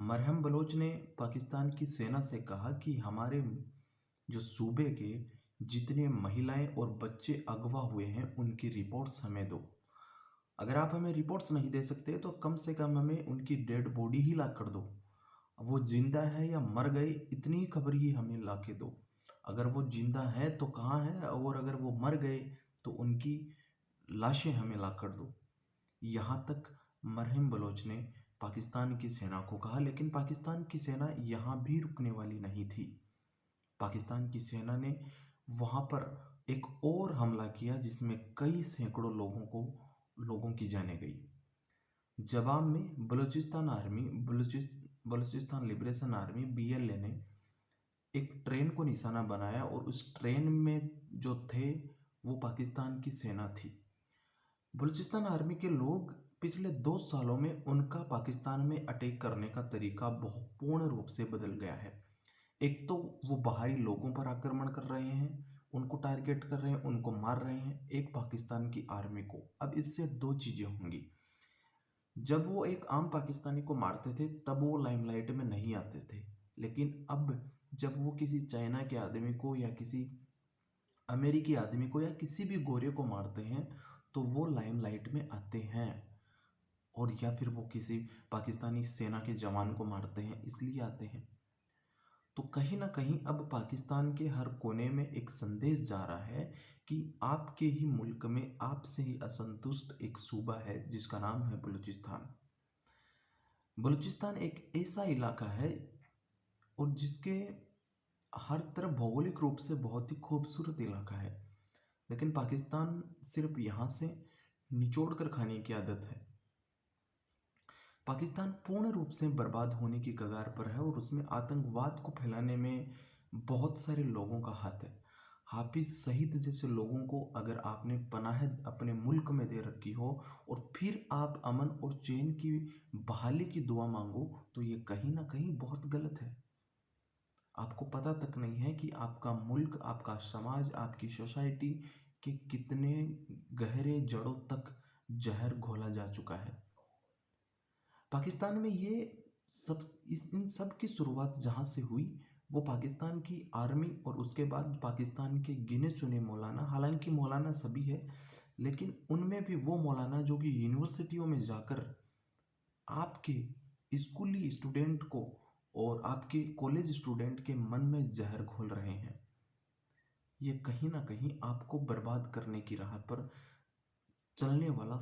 मरहम बलोच ने पाकिस्तान की सेना से कहा कि हमारे जो सूबे के जितने महिलाएं और बच्चे अगवा हुए हैं उनकी रिपोर्ट्स हमें दो। अगर आप हमें रिपोर्ट्स नहीं दे सकते तो कम से कम हमें उनकी डेड बॉडी ही ला कर दो। वो जिंदा है या मर गए इतनी ही खबर ही हमें ला के दो। अगर वो जिंदा है तो कहाँ है, और अगर वो मर गए तो उनकी लाशें हमें ला कर दो। यहाँ तक मरहम बलोच ने पाकिस्तान की सेना को कहा, लेकिन पाकिस्तान की सेना यहाँ भी रुकने वाली नहीं थी। पाकिस्तान की सेना ने वहाँ पर एक और हमला किया जिसमें कई सैकड़ों लोगों की जानें गई। जवाब में Balochistan army Balochistan liberation army BLA ने एक ट्रेन को निशाना बनाया और उस ट्रेन में जो थे वो पाकिस्तान की सेना थी। बलूचिस्तान आर्मी के लोग पिछले 2 सालों में उनका पाकिस्तान में अटैक करने का तरीका बहुत पूर्ण रूप से बदल गया है। एक तो वो बाहरी लोगों पर आक्रमण कर रहे हैं, उनको टारगेट कर रहे हैं, उनको मार रहे हैं, एक पाकिस्तान की आर्मी को। अब इससे दो चीज़ें होंगी। जब वो एक आम पाकिस्तानी को मारते थे तब वो लाइमलाइट में नहीं आते थे, लेकिन अब जब वो किसी चाइना के आदमी को या किसी अमेरिकी आदमी को या किसी भी गोरे को मारते हैं तो वो लाइमलाइट में आते हैं। और या फिर वो किसी पाकिस्तानी सेना के जवान को मारते हैं इसलिए आते हैं। तो कहीं ना कहीं अब पाकिस्तान के हर कोने में एक संदेश जा रहा है कि आपके ही मुल्क में आपसे ही असंतुष्ट एक सूबा है जिसका नाम है बलूचिस्तान। बलूचिस्तान एक ऐसा इलाका है और जिसके हर तरफ भौगोलिक रूप से बहुत ही खूबसूरत इलाका है, लेकिन पाकिस्तान सिर्फ यहाँ से निचोड़ कर खाने की आदत है। पाकिस्तान पूर्ण रूप से बर्बाद होने की कगार पर है और उसमें आतंकवाद को फैलाने में बहुत सारे लोगों का हाथ है। हाफिज सईद जैसे लोगों को अगर आपने पनाह अपने मुल्क में दे रखी हो और फिर आप अमन और चैन की बहाली की दुआ मांगो तो ये कहीं ना कहीं बहुत गलत है। आपको पता तक नहीं है कि आपका मुल्क, आपका समाज, आपकी सोसाइटी के कितने गहरे जड़ों तक जहर घोला जा चुका है। पाकिस्तान में ये सब इन सब की शुरुआत जहाँ से हुई वो पाकिस्तान की आर्मी और उसके बाद पाकिस्तान के गिने चुने मौलाना, हालांकि मौलाना सभी है लेकिन उनमें भी वो मौलाना जो कि यूनिवर्सिटियों में जाकर आपके स्कूली स्टूडेंट को और आपके कॉलेज स्टूडेंट के मन में जहर घोल रहे हैं। ये कहीं ना कहीं आपको बर्बाद करने की राह पर चलने वाला